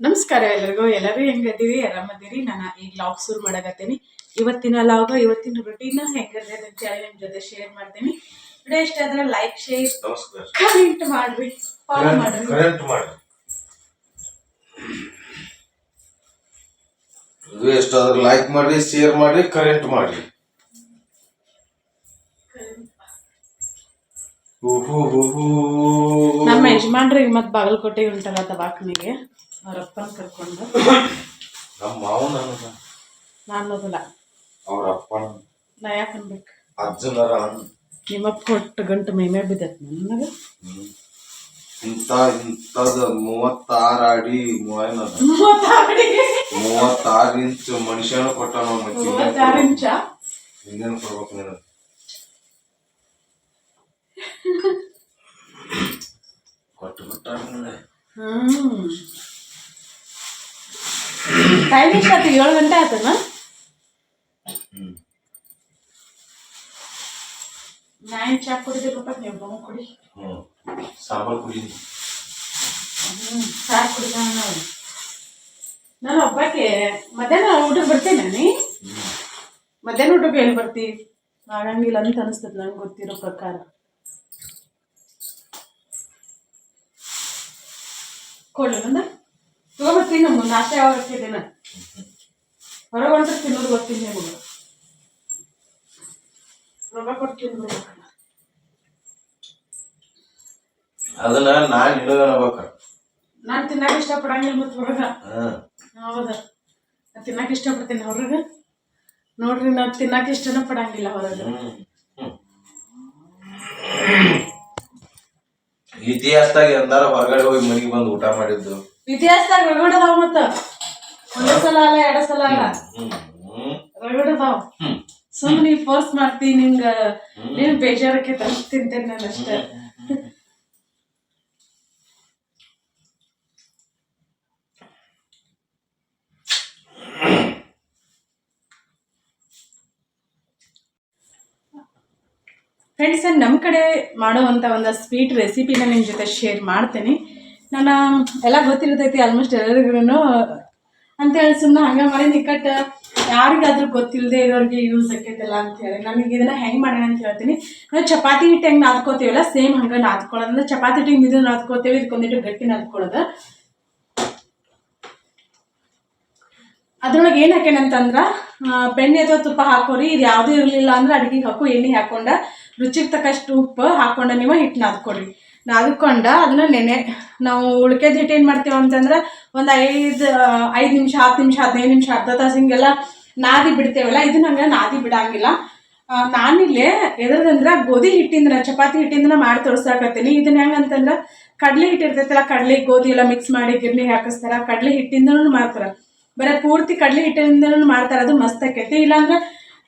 ನಮಸ್ಕಾರ ಎಲ್ಲರಿಗೂ. ಎಲ್ಲರೂ ಹೆಂಗದೀರಿ? ಆರಾಮದಿರಿ? ನಾನು ಈಗ ಲಾಗ್ ಶುರು ಮಾಡಕತ್ತೀನಿ. ಇವತ್ತಿನ ಲಾಗ್, ಇವತ್ತಿನ ರುಟೀನ್ ಹೆಂಗಿರ್ತೈತೆ ಅಂತೇಳಿ ನಿಮ್ಮ ಜೊತೆ ಶೇರ್ ಮಾಡ್ತೀನಿ. ವಿಡಿಯೋ ಇಷ್ಟ ಆದ್ರೆ ಲೈಕ್, ಶೇರ್, ಕಮೆಂಟ್ ಮಾಡ್ರಿ, ಫಾಲೋ ಮಾಡ್ರಿ. ವಿಡಿಯೋ ಇಷ್ಟ ಆದ್ರೆ ಲೈಕ್ ಮಾಡಿ, ಶೇರ್ ಮಾಡಿ, ಕಮೆಂಟ್ ಮಾಡಿ. ನಮ್ಮ ಯಜಮಾನ್ರಿಗೆ ಮತ್ತೆ ಬಾಗಲಕೋಟೆಗೆ ಉಂಟಲ್ಲ ದವಾಖಾನೆಗೆ, ಅವರಪ್ಪನ ಕರ್ಕೊಂಡು. ನಮ್ಮ ಮಾವನ ನಾನು ಹೋಗಲ್ಲ, ಅವ್ರ ಅಪ್ಪನ. ನಾ ಯಾಕೆ ಅನ್ಬೇಕು? ಅಜ್ಜನರ ನಿಮ್ಮಪ್ಪ ಕೊಟ್ಟು ಗಂಟು ಮೈಮೇ ಬಿದ್ದೈತೆ ನನಗೆ. ಇಂಥದ 36 ಅಡಿ 36 ಇಂಚ್ ಮನುಷ್ಯನ ಕೊಟ್ಟ. 36 ಇಂಚ ಇನ್ನೇನು ಕೊಡ್ಬೇಕು ನೀನು? ಕೊಟ್ಟು ಬಿಟ್ಟಾರ. ಟೈಮ್ ಎಷ್ಟಾಯ್ತು? 7 ಗಂಟೆ ಆಯ್ತನ? ನಾನು ಚಾ ಕುಡಿದಿರಪ್ಪ, ನೀವು ಬಾವು ಕುಡಿ. ಸಾಂಬಾರು ಕುಡಿ. ಚಾ ಕುಡಿದ ನಾನು ಒಬ್ಬಕ್ಕೆ ಮಧ್ಯಾಹ್ನ ಊಟಕ್ಕೆ ಬರ್ತೀನಿ. ನಾನು ಮಧ್ಯಾಹ್ನ ಊಟಕ್ಕೆ ಎಲ್ಲಿ ಬರ್ತೀವಿ? ಆಗಂಗಿಲ್ಲ ಅಂತ ಅನಿಸ್ತದೆ ನಂಗೆ ಗೊತ್ತಿರೋ ಪ್ರಕಾರ. ಕೊಡ್ಲಿ ನಂದ ತಗೋಬರ್ತೀನಿ. ನಮ್ಗೆ ನಾಷ್ಟ ಯಾವಾಗ ಹಾಕಿದ್ದೇನೆ ಹೊರಗೆ ಹೊಂಟ್ರೆ ತಿನ್ನೋದು ಗೊತ್ತೀನಿ. ನಿಮಗೆ ರೊಕ್ಕ ಕೊಟ್ಟು ತಿನ್ಬಿಡ್ಬೇಕಲ್ಲ. ಅದನ್ನ ನಾನ್ ನಿನಗಬೇಕು. ನಾನು ತಿನ್ನಕ್ಕೆ ಇಷ್ಟಪಡಂಗಿಲ್ಲ. ಮತ್ತು ಹೊರಗ ಹೌದಾ, ನಾನು ತಿನ್ನಕ್ಕೆ ಇಷ್ಟಪಡ್ತೀನಿ. ಹೊರಗೆ ನೋಡ್ರಿ, ನಾನು ತಿನ್ನಕ್ಕೆ ಇಷ್ಟನ ಪಡಂಗಿಲ್ಲ ಹೊರಗೆ. ಇತಿಹಾಸದಾಗ ಎಂದಾರ ಹೊರಗಡೆ ಹೋಗಿ ಮನೆಗೆ ಬಂದು ಊಟ ಮಾಡಿದ್ದು? ಇತಿಹಾಸದಾಗ ರಗಡ್ ಅದಾವ. ಮತ್ತ ಒಂದೇ ಸಲ ಅಲ್ಲ, 2 ಸಲ ಅಲ್ಲ, ರಗಡ್ ಅದಾವ. ಸುಮ್ಮನೆ ನೀ ಫೋರ್ಸ್ ಮಾಡ್ತಿ, ನೀನ್ ಬೇಜಾರಕ್ಕೆ ತಂದು ತಿಂತೇನೆ ನಾನು ಅಷ್ಟೇ. ಫ್ರೆಂಡ್ಸ್, ನಮ್ಮ ಕಡೆ ಮಾಡುವಂಥ ಒಂದು ಸ್ವೀಟ್ ರೆಸಿಪಿನ ನಿಮ್ಮ ಜೊತೆ ಶೇರ್ ಮಾಡ್ತೀನಿ. ನಾನು ಎಲ್ಲ ಗೊತ್ತಿರ್ತೈತಿ ಆಲ್ಮೋಸ್ಟ್ ಎಲ್ಲರಿಗೂ ಅಂತೇಳಿ ಸುಮ್ಮನೆ ಹಂಗೆ ಮಾಡಿ ನಿಕ್ಕಟ್ಟು ಯಾರಿಗಾದ್ರೂ ಗೊತ್ತಿಲ್ಲದೆ ಇರೋರಿಗೆ ಯೂಸ್ ಆಕೈತಲ್ಲ ಅಂತೇಳಿ ನನಗೆ ಇದನ್ನು ಹೆಂಗೆ ಮಾಡೋಣ ಅಂತ ಹೇಳ್ತೀನಿ. ನಾವು ಚಪಾತಿ ಹಿಟ್ಟು ಹೆಂಗೆ ನಾದ್ಕೋತೀವಲ್ಲ, ಸೇಮ್ ಹಂಗೆ ನಾದ್ಕೊಳ್ಳೋದು. ಅಂದರೆ ಚಪಾತಿ ಹಿಟ್ಟಿಗೆ ಮಿದು ನಾದ್ಕೋತೀವಿ, ಇದಕ್ಕೊಂದಿಟ್ಟು ಗಟ್ಟಿ ನಾದ್ಕೊಳ್ಳೋದು. ಅದ್ರೊಳಗೆ ಏನು ಹಾಕೇನಂತಂದ್ರೆ ಬೆಣ್ಣೆ ಅಥವಾ ತುಪ್ಪ ಹಾಕೋರಿ. ಇದು ಯಾವುದೂ ಇರಲಿಲ್ಲ ಅಂದ್ರೆ ಅಡುಗೆಗೆ ಹಾಕು ಎಣ್ಣೆ ಹಾಕೊಂಡ ರುಚಿಗೆ ತಕ್ಕಷ್ಟು ಉಪ್ಪು ಹಾಕೊಂಡ ನೀವು ಹಿಟ್ಟು ನಾದ್ಕೊಡ್ರಿ. ನಾದ್ಕೊಂಡ ಅದನ್ನ ನಾವು ಉಳ್ಕೆದ ಹಿಟ್ಟು ಏನು ಮಾಡ್ತೀವಿ ಅಂತಂದ್ರೆ ಒಂದು 5 ನಿಮಿಷ, 10 ನಿಮಿಷ, 15 ನಿಮಿಷ, ಅರ್ಧ ತಾಸು ಹಿಂಗೆಲ್ಲ ನಾದಿ ಬಿಡ್ತೇವಲ್ಲ. ಇದನ್ನ ಹಂಗೆ ನಾದಿ ಬಿಡಂಗಿಲ್ಲ. ನಾನಿಲ್ಲೇ ಎದ್ರದಂದ್ರೆ ಗೋಧಿ ಹಿಟ್ಟಿಂದ, ಚಪಾತಿ ಹಿಟ್ಟಿಂದ ಮಾಡಿ ತೋರಿಸಾಕತ್ತೀನಿ. ಇದನ್ನ ಹೆಂಗಂತಂದ್ರೆ ಕಡಲೆ ಹಿಟ್ಟು ಇರ್ತೈತಲ್ಲ, ಕಡಲೆ ಗೋಧಿ ಎಲ್ಲ ಮಿಕ್ಸ್ ಮಾಡಿ ಗಿರ್ನಿ ಹಾಕಿಸ್ತಾರ. ಕಡಲೆ ಹಿಟ್ಟಿಂದನೂ ಮಾಡ್ತಾರೆ, ಬರೀ ಪೂರ್ತಿ ಕಡಲೆ ಹಿಟ್ಟಿಂದನೂ ಮಾಡ್ತಾರೆ. ಅದು ಮಸ್ತ್ ಆಕೈತಿ. ಇಲ್ಲಾಂದ್ರೆ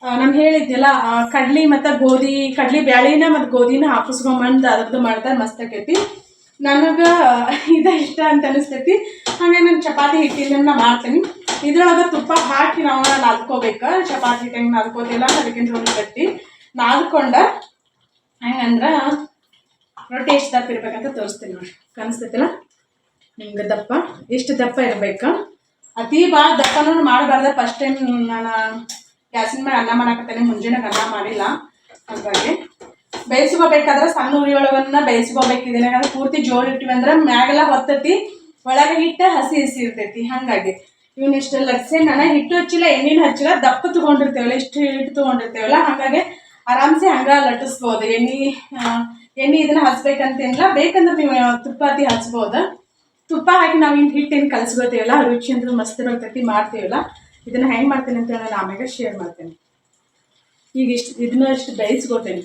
ನಾನು ಹೇಳಿದ್ನಲ್ಲ, ಕಡ್ಲಿ ಮತ್ತು ಗೋಧಿ, ಕಡ್ಲಿ ಬ್ಯಾಳಿನ ಮತ್ತು ಗೋಧಿನ ಹಾಕಿಸ್ಕೊಂಬಂದು ಅದ್ರದ್ದು ಮಾಡ್ತಾರೆ, ಮಸ್ತ್ ಆಕೈತಿ. ನನಗೆ ಇದು ಇಷ್ಟ ಅಂತ ಅನಿಸ್ತೈತಿ. ಹಾಗೆ ನಾನು ಚಪಾತಿ ಹಿಟ್ಟಿಂದ ಮಾಡ್ತೀನಿ. ಇದ್ರೊಳಗೆ ತುಪ್ಪ ಹಾಕಿ ನಾವು ನಾದ್ಕೋಬೇಕು. ಚಪಾತಿ ಹಿಟ್ಟು ಹೆಂಗೆ ನಾದ್ಕೋತಿಲ್ಲ ಅದಕ್ಕಿಂತ ಒಂದು ಗಟ್ಟಿ ನಾದ್ಕೊಂಡ ಹೆಂಗಂದ್ರೆ ರೊಟ್ಟಿ ಎಷ್ಟು ದಪ್ಪ ಇರ್ಬೇಕಂತ ತೋರಿಸ್ತೀನಿ ನೋಡಿ. ಕಾಣಿಸ್ತೈತಿಲ್ಲ ನಿಮ್ಗೆ? ದಪ್ಪ ಎಷ್ಟು ದಪ್ಪ ಇರ್ಬೇಕು. ಅತಿ ಭಾಳ ದಪ್ಪನೂ ಮಾಡಬಾರ್ದು. ಫಸ್ಟ್ ಟೈಮ್ ನಾನು ಗ್ಯಾಸಿನ ಮೇಲೆ ಅನ್ನ ಮಾಡಾಕತ್ತೇನೆ, ಮುಂಜಾನೆ ಅನ್ನ ಮಾಡಿಲ್ಲ. ಹಾಗಾಗಿ ಬೇಯಿಸ್ಕೋಬೇಕಾದ್ರೆ ಸಣ್ಣ ಉರಿಯೊಳಗನ್ನ ಬೇಯಿಸ್ಕೋಬೇಕಿದ್ದೇನೆ. ಯಾಕಂದ್ರೆ ಪೂರ್ತಿ ಜೋರು ಇಟ್ಟಿವಿ ಅಂದ್ರೆ ಮ್ಯಾಗೆಲ್ಲ ಹೊತ್ತೈತಿ, ಒಳಗೆ ಹಿಟ್ಟು ಹಸಿ ಇರ್ತೈತಿ. ಹಾಗಾಗಿ ಇವನ್ನಿಷ್ಟು ಲಟ್ಸೆ ನಾನು ಹಿಟ್ಟು ಹಚ್ಚಿಲ್ಲ, ಎಣ್ಣೆನ ಹಚ್ಚಿಲ್ಲ. ದಪ್ಪ ತೊಗೊಂಡಿರ್ತೇವಲ್ಲ, ಇಷ್ಟು ಹಿಟ್ಟು ತೊಗೊಂಡಿರ್ತೇವಲ್ಲ, ಹಾಗಾಗಿ ಆರಾಮ್ಸೆ ಹಂಗೆ ಲಟ್ಟಿಸ್ಬೋದು. ಎಣ್ಣೆ ಇದನ್ನ ಹಚ್ಬೇಕಂತೇನಿಲ್ಲ. ಬೇಕಂದ್ರೆ ನೀವು ತುಪ್ಪ ಹಚ್ಬೋದು. ತುಪ್ಪ ಹಾಕಿ ನಾವು ಹಿಟ್ಟೇನು ಕಲಸ್ಕೋತೀವಲ್ಲ, ರುಚಿ ಅಂದ್ರೆ ಮಸ್ತ್ ಬರ್ತೈತಿ. ಮಾಡ್ತೀವಲ್ಲ, ಇದನ್ನ ಹೆಂಗೆ ಮಾಡ್ತೀನಿ ಅಂತ ನಾನು ಆಮೇಲೆ ಶೇರ್ ಮಾಡ್ತೇನೆ. ಈಗ ಇದನ್ನ ಅಷ್ಟು ಬೇಯಿಸ್ಕೋತೇನೆ.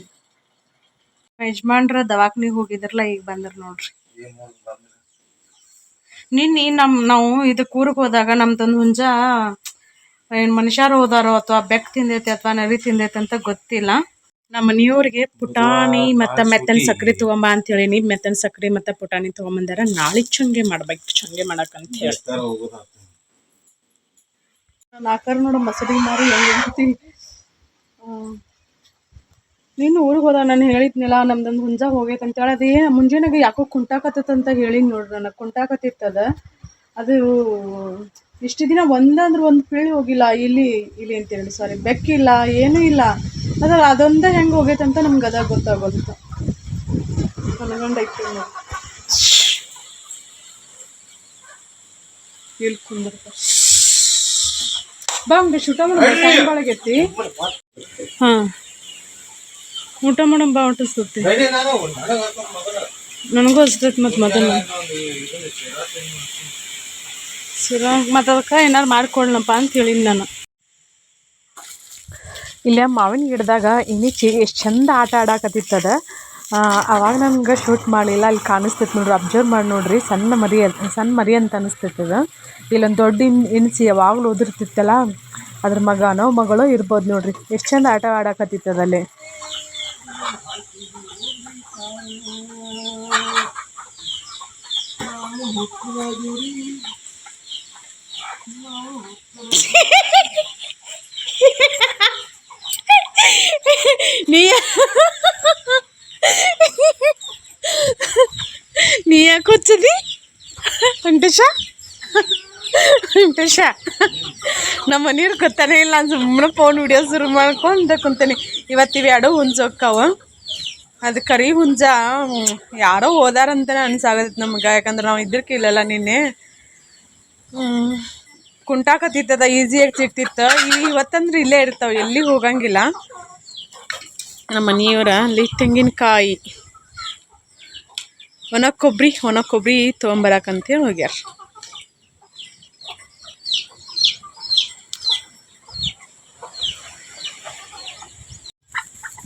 ಯಜಮಾನ್ರ ದವಾಖಾನಿಗೆ ಹೋಗಿದ್ರಲ್ಲ, ಈಗ ಬಂದ್ರ ನೋಡ್ರಿ. ನಿನ್ನೆ ನಾವು ಇದು ಕೂರ್ಗೆ ಹೋದಾಗ ನಮ್ದೊಂದು ಹುಂಜ ಏನು ಮನುಷ್ಯರು ಹೋದಾರೋ ಅಥವಾ ಬೆಕ್ ತಿಂದೈತೆ ಅಥವಾ ನರಿ ತಿಂದೈತೆ ಅಂತ ಗೊತ್ತಿಲ್ಲ. ನಮ್ಮ ಮನೆಯವ್ರಿಗೆ ಪುಟಾಣಿ ಮತ್ತು ಮೆತ್ತನ ಸಕ್ರೆ ತೊಗೊಂಬ ಅಂತ ಹೇಳಿನಿ. ಮೆತ್ತನ ಸಕ್ರೆ ಮತ್ತು ಪುಟಾಣಿ ತೊಗೊಂಬಂದಾರ. ನಾಳೆ ಚಂಗೆ ಮಾಡ್ಬೇಕು, ಚಂಗೆ ಮಾಡಕ್ಕಂತ ಹೇಳಿ. ನಾಲ್ಕರ ನೋಡು ಮಸಡಿ ಮಾರಿ ಹೆಂಗೆ ನೀನು ಊರಿಗೆ ಹೋದ ನಾನು ಹೇಳಿದ್ನಿಲ್ಲ ನಮ್ದೊಂದು ಹುಂಜ ಹೋಗೈತೆ ಅಂತೇಳಿ ಅದೇ ಮುಂಜಾನೆಗೆ ಯಾಕೋ ಕುಂಟಾಕತ್ತಂತ ಹೇಳಿನಿ ನೋಡ್ರಿ ನನಗೆ ಕುಂಟಾಕತ್ತಿತ್ತದ ಅದು ಇಷ್ಟು ದಿನ ಒಂದಂದ್ರೆ ಒಂದು ಪೀಳಿ ಹೋಗಿಲ್ಲ ಇಲ್ಲಿ ಇಲ್ಲಿ ಅಂತೇಳಿ ಸಾರಿ ಬೆಕ್ಕಿಲ್ಲ ಏನೂ ಇಲ್ಲ ಅದ್ರ ಅದೊಂದೇ ಹೆಂಗೆ ಹೋಗೈತೆ ಅಂತ ನಮ್ಗೆ ಅದಾಗ ಗೊತ್ತಾಗೋದು ಮನಗಂಡೈತಿ ಇಲ್ಲಿ ಕುಂದಿರ್ತ ಬಾ ಹಂಗೆ ಊಟ ಮಾಡೋಣ ಟೈಮ್ ಒಳಗೈತಿ ಹಾಂ ಊಟ ಮಾಡಮ್ ಬಾ ಹೊಟ್ಟಿಸ್ತೈತಿ ನನಗೂ ಅಷ್ಟೈತಿ ಮತ್ತು ಮೊದಲು ಮತ್ತು ಅದಕ್ಕೆ ಏನಾರು ಮಾಡ್ಕೊಳ್ಳಪ್ಪ ಅಂತ ಹೇಳಿನಿ ನಾನು ಇಲ್ಲೇ ಮಾವಿನ ಗಿಡದಾಗ ಇನಿಚಿ ಎಷ್ಟು ಚಂದ ಆಟ ಆಡಾಕತ್ತಿತ್ತದ ಅವಾಗ ನನ್ಗೆ ಶೂಟ್ ಮಾಡಲಿಲ್ಲ ಅಲ್ಲಿ ಕಾಣಿಸ್ತೈತೆ ನೋಡ್ರಿ ಅಬ್ಸರ್ವ್ ಮಾಡಿ ನೋಡ್ರಿ ಸಣ್ಣ ಮರಿ ಅಂತ ಅನಿಸ್ತೈತದ ಇಲ್ಲೊಂದು ದೊಡ್ಡ ಇನಿಚಿ ಯಾವಾಗಲೂ ಓದಿರ್ತಿತ್ತಲ್ಲ ಅದ್ರ ಮಗನೋ ಮಗಳೋ ಇರ್ಬೋದು ನೋಡ್ರಿ ಎಷ್ಟು ಚಂದ ಆಟ ಆಡಾಕತ್ತಿತ್ತದಲ್ಲಿ ನೀ ಯಾಕೆ ಹುಚ್ಚದಿ ವೆಂಕಟೇಶ ನಮ್ಮ ಮನೆಯವ್ರು ಗೊತ್ತಾನೆ ಇಲ್ಲ ಸುಮ್ಮನೆ ಫೋನ್ ವಿಡಿಯೋ ಶುರು ಮಾಡ್ಕೊಂಡು ಕುಂತಾನೆ ಇವತ್ತಿವೆ ಎರಡು ಹುಂಜ ಹೋಗ್ತಾವ ಅದು ಕರಿ ಹುಂಜ ಯಾರೋ ಹೋದಾರಂತಾನೆ ಅನ್ಸಾಗತ್ತೆ ನಮ್ಗೆ ಯಾಕಂದ್ರೆ ನಾವು ಇದ್ರಕ್ಕಿಲ್ಲಲ್ಲ ನಿನ್ನೆ ಕುಂಟಾಕತ್ತಿತ್ತದ ಈಸಿಯಾಗಿ ಸಿಗ್ತಿತ್ತು ಇವತ್ತಂದ್ರೆ ಇಲ್ಲೇ ಇರ್ತಾವೆ ಎಲ್ಲಿ ಹೋಗಂಗಿಲ್ಲ ನಮ್ಮ ಮನೆಯವರ ಅಲ್ಲಿ ತೆಂಗಿನಕಾಯಿ ಒಣ ಕೊಬ್ಬರಿ ತೊಗೊಂಬರಕಂತೇಳಿ ಹೋಗ್ಯಾರ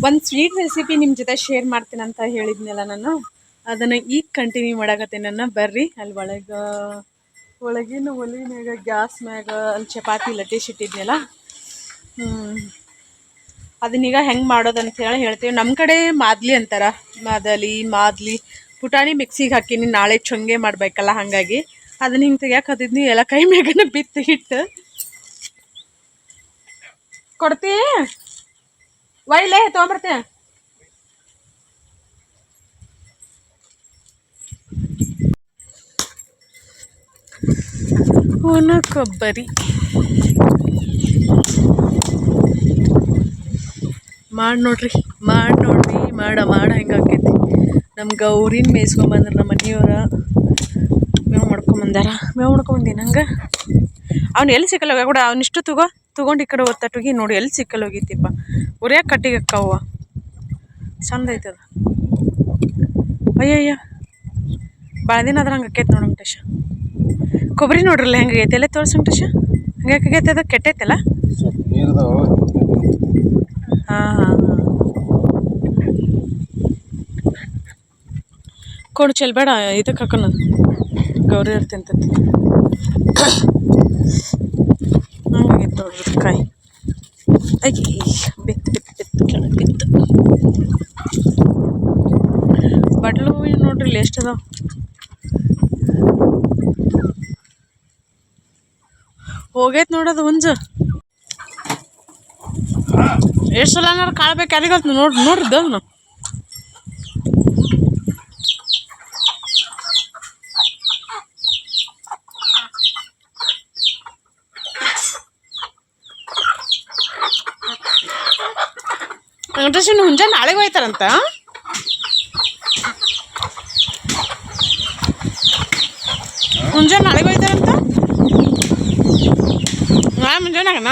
ಒಂದು ಸ್ವೀಟ್ ರೆಸಿಪಿ ನಿಮ್ಮ ಜೊತೆ ಶೇರ್ ಮಾಡ್ತೀನಿ ಅಂತ ಹೇಳಿದ್ನಲ್ಲ ನಾನು ಅದನ್ನು ಈಗ ಕಂಟಿನ್ಯೂ ಮಾಡಾಕತ್ತೀನಿ ನನ್ನ ಬರ್ರಿ ಅಲ್ಲಿ ಒಳಗಿನ ಒಲಿ ಮ್ಯಾಗ ಗ್ಯಾಸ್ ಮ್ಯಾಗ ಅಲ್ಲಿ ಚಪಾತಿ ಲಟ್ಟಿಸಿಟ್ಟಿದ್ನಲ್ಲ ಅದನ್ನೀಗ ಹೆಂಗೆ ಮಾಡೋದಂತ ಹೇಳಿ ಹೇಳ್ತೀವಿ ನಮ್ಮ ಕಡೆ ಮಾದ್ಲಿ ಅಂತಾರ ಮಾದ್ಲಿ ಪುಟಾಣಿ ಮಿಕ್ಸಿಗೆ ಹಾಕಿನಿ ನಾಳೆ ಚೊಂಗೆ ಮಾಡಬೇಕಲ್ಲ ಹಾಗಾಗಿ ಅದನ್ನ ಹಿಂಗೆ ತೆಗಿಯಕ್ಕೆ ಹತ್ತಿದ್ನಿ ಎಲ್ಲ ಕೈ ಮ್ಯಾಗನ ಬಿತ್ತು ಹಿಟ್ಟು ಕೊಡ್ತೀ ಒಯ್ಲೇ ತೊಗೊಂಬರ್ತೀಯ ಒಣ ಕೊಬ್ಬರಿ ಮಾಡಿ ನೋಡ್ರಿ ಮಾಡ ಹೆಂಗೆ ಆಕೈತಿ ನಮ್ಮ ಗೌರಿನ ಮೇಯ್ಸ್ಕೊಂಬಂದ್ರೆ ನಮ್ಮ ಮನೆಯವ್ರ ಮೇವು ಮಾಡ್ಕೊಂಬಂದಿ ನಂಗೆ ಅವ್ನು ಎಲ್ಲಿ ಸಿಕ್ಕಲ್ಲ ಕೂಡ ಅವನಿಷ್ಟು ತೊಗೊಂಡು ಈ ಕಡೆ ಒತ್ತಟ್ಟುಗಿ ನೋಡಿ ಎಲ್ಲಿ ಸಿಕ್ಕಲ್ಲ ಹೋಗಿತ್ತಿಪ್ಪ ಉರಿಯಾಕೆ ಕಟ್ಟಿಗೆ ಅಕ್ಕವ್ವ ಚಂದ ಐತದ ಅಯ್ಯಯ್ಯ ಭಾಳ ದಿನ ಅದ್ರ ಹಂಗೆ ಆಕೈತೆ ನೋಡು ವೆಂಕಟೇಶ ಕೊಬ್ಬರಿ ನೋಡ್ರಲ್ಲ ಹೆಂಗೆ ಆಗೈತೆ ಎಲ್ಲ ತೋರಿಸಿ ವೆಂಕಟೇಶ ಹಂಗೆ ಆಗೈತೆ ಅದು ಕೆಟ್ಟೈತಲ್ಲ ಹಾಂ ಕೊಡು ಚೆಲ್ಬೇಡ ಇದಕ್ಕೆ ಹಾಕೋಣ ಗೌರಿ ಇರ್ತಿಂತತಿ ಹಂಗಾಗೈತೆ ನೋಡ್ರಿ ಕಾಯಿ ಅಯ್ಯ ಬಿತ್ತು ಕೆಳಗೆ ಬಿತ್ತು ಬಟ್ಲು ನೋಡ್ರಿ ಇಲ್ಲಿ ಎಷ್ಟು ಅದಾವ ಹೋಗೈತೆ ನೋಡೋದು ಹುಂಜ ಎಷ್ಟು ಸಲ ಏನಾರು ಕಾಳ್ಬೇಕು ಯಾರಿಗಂತ ನೋಡ್ರಿ ಅದನ್ನ ವೆಂಕಟೇಶನ್ ಹುಂಜ ನಾಳೆಗೆ ಹೋಯ್ತಾರಂತ ನಾಳೆಗೆ ಹೋಯ್ತಾರಂತ ನಾಳೆ ಮುಂಜಾನಾಗನ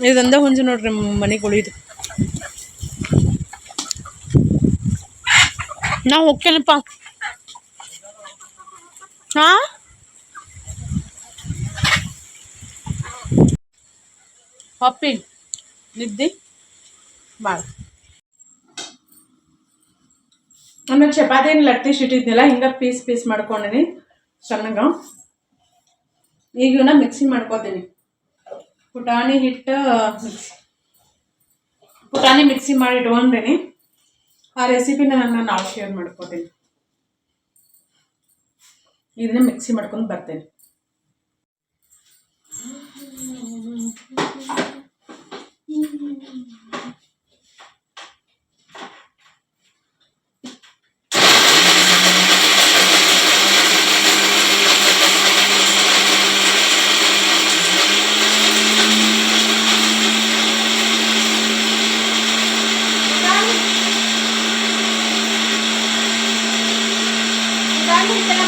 ಇದೊಂದೇ ಹುಂಜ ನೋಡ್ರಿ ಮನೆಗೆ ಉಳಿದು ನಾ ಹೋಗ್ತೇನಪ್ಪ ಹಾಂ ಪಪ್ಪಿ ನಿದ್ದೆ ಭಾಳ ಆಮೇಲೆ ಚಪಾತಿನ ಲಟ್ಟಿಸಿಟ್ಟಿದ್ನಲ್ಲ ಹಿಂಗೆ ಪೀಸ್ ಮಾಡ್ಕೊಂಡೀನಿ ಚೆನ್ನಾಗ ಈಗ ಇವನ್ನ ಮಿಕ್ಸಿ ಮಾಡ್ಕೋತೀನಿ ಪುಟಾಣಿ ಮಿಕ್ಸಿ ಮಾಡಿ ಇಟ್ಕೊಂಡೇನಿ ಆ ರೆಸಿಪಿನ ನಾನು ನಾಳೆ ಶೇರ್ ಮಾಡ್ಕೋತೀನಿ ಇದನ್ನ ಮಿಕ್ಸಿ ಮಾಡ್ಕೊಂಡು ಬರ್ತೇನೆ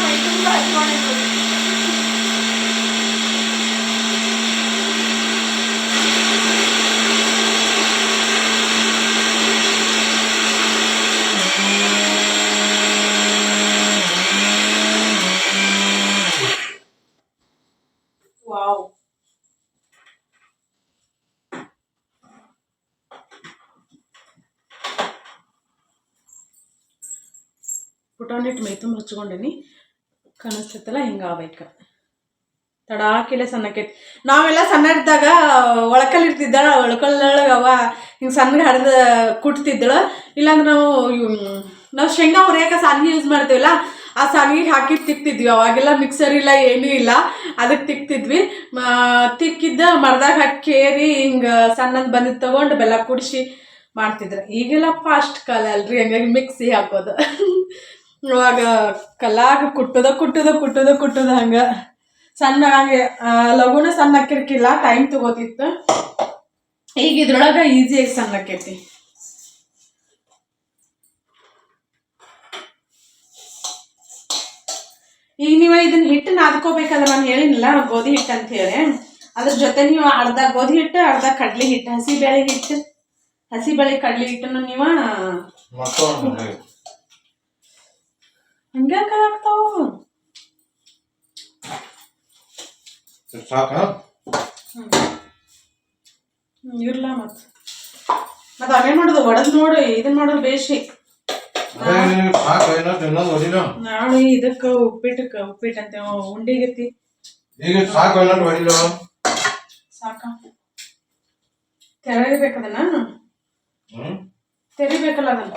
ಮೈ ತುಂಬ ಹಚ್ಕೊಂಡಿರ್ಬೋದು. ವಾವ್, ಪುಟಾಣಿಟ್ಟು ಮೈ ತುಂಬ ಹಚ್ಕೊಂಡೇನಿ. ಕಾಣಿಸ್ತೈತಲ್ಲ ಹಿಂಗೆ ಆಗ್ಬೇಕು. ತಡಾಕಿಲೆ ಸಣ್ಣಕೈತಿ. ನಾವೆಲ್ಲ ಸಣ್ಣ ಇದ್ದಾಗ ಒಳಕಲ್ಲಿ ಇರ್ತಿದ್ದಾಳ, ಒಳಕಲ್ಲೊಳಗೆ ಅವ ಹಿಂಗೆ ಸಣ್ಣಗೆ ಹರಿದು ಕುಟ್ತಿದ್ದಳು. ಇಲ್ಲಾಂದ್ರೆ ನಾವು ಶೇಂಗಾ ಹುರಿಯೋಕೆ ಸಾನ್ಗಿ ಯೂಸ್ ಮಾಡ್ತೀವಲ್ಲ, ಆ ಸಾನ್ಗಿಗೆ ಹಾಕಿ ತಿಕ್ತಿದ್ವಿ. ಅವಾಗೆಲ್ಲ ಮಿಕ್ಸರ್ ಇಲ್ಲ, ಏನೂ ಇಲ್ಲ, ಅದಕ್ಕೆ ತಿಕ್ತಿದ್ವಿ. ತಿಕ್ಕಿದ್ದ ಮರದಾಗ ಹಾಕಿ ಕೇರಿ ಹಿಂಗೆ ಸಣ್ಣದು ಬಂದಿದ್ದು ತೊಗೊಂಡು ಬೆಲ್ಲ ಕುಡಿಸಿ ಮಾಡ್ತಿದ್ರು. ಈಗೆಲ್ಲ ಫಾಸ್ಟ್ ಕಾಲ ಅಲ್ರಿ, ಹಂಗಾಗಿ ಮಿಕ್ಸಿ ಹಾಕೋದು. ಇವಾಗ ಕಲ್ಲಾಗ ಕುಟ್ಟೋದು ಹಂಗೆ ಸಣ್ಣ ಹಂಗೆ ಲಘುನ ಸಣ್ಣ ಹಾಕಿರ್ಕಿಲ್ಲ, ಟೈಮ್ ತಗೋತಿತ್ತು. ಈಗ ಇದ್ರೊಳಗೆ ಈಸಿಯಾಗಿ ಸಣ್ಣ ಆಕೈತಿ. ಈಗ ನೀವು ಇದನ್ನ ಹಿಟ್ಟು ನಾದ್ಕೋಬೇಕಾದ್ರೆ ನಾನು ಹೇಳಿನಿಲ್ಲ ಗೋಧಿ ಹಿಟ್ಟು ಅಂತ ಹೇಳಿ, ಅದ್ರ ಜೊತೆ ನೀವು ಅರ್ಧ ಗೋಧಿ ಹಿಟ್ಟು, ಅರ್ಧ ಕಡ್ಲಿ ಹಿಟ್ಟು, ಹಸಿಬೇಳೆ ಕಡ್ಲಿ ಹಿಟ್ಟನ್ನು ನೀವು ಹಂಗೆ ಹಾಕಾಗ್ತಾವ. ಇರ್ಲ ಮತ್ತೆ ಅದೇ ಮಾಡೋದು, ಒಡದ್ ನೋಡು, ಇದನ್ನ ಮಾಡೋದು ಬೇಷಿ. ನಾಳೆ ಇದಕ್ಕೆ ಉಪ್ಪಿಟ್ಟು ಅಂತ ಉಂಡಿಗತಿ ಸಾಕ ತೆರಿಬೇಕದನ್ನ, ತೆರಿಬೇಕಲ್ಲ ಅದನ್ನ.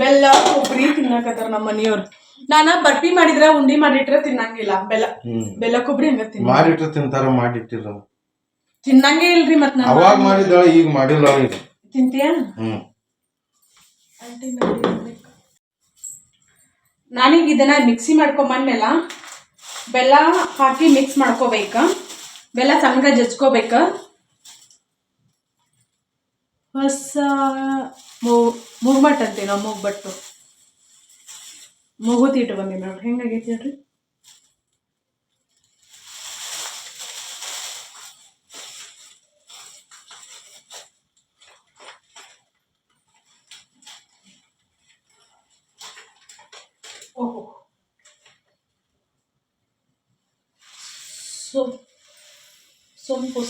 ಬೆಲ್ಲ ಕೊಬ್ಬರಿ ತಿನ್ನಕತ್ತಾರ ನಮ್ಮ ಮನೆಯವ್ರು. ನಾನ ಬರ್ಫಿ ಮಾಡಿದ್ರ ಉಂಡಿ ಮಾಡಿಟ್ರೆ ತಿನ್ನಂಗಿಲ್ಲ. ಬೆಲ್ಲ ಕೊಬ್ಬರಿ ಹಂಗ ಮಾಡಿಟ್ರೆ ತಿಂತಾರ, ಮಾಡಿಟ್ಟಿಲ್ಲ ತಿನ್ನಂಗೇ ಇಲ್ರಿ. ಮತ್ ಅವಾಗ ಮಾಡಿದಾಳ, ಈಗ ಮಾಡಿಲ್ಲ. ತಿಂತೀಯ? ನಾನೀಗ ಇದನ್ನ ಮಿಕ್ಸಿ ಮಾಡ್ಕೊಂಬಂದ್ಮೇಲ ಬೆಲ್ಲ ಹಾಕಿ ಮಿಕ್ಸ್ ಮಾಡ್ಕೋಬೇಕ. ಬೆಲ್ಲ ಸಣ್ಣಗ ಜಜ್ಕೋಬೇಕ. ಹೊಸ ಮೂಗ್ಬಟ್ಟು ಅಂತೀವಿ ನಾವು, ಮೂಗ್ಬಟ್ಟು ಮೂಗುತಿ ಇಟ್ಕೊಂಡಿ ನೋಡ್ರಿ ಹೆಂಗಾಗೈತಿ ಹೇಳ್ರಿ. ಓಹೋ, ಸೊಂಪು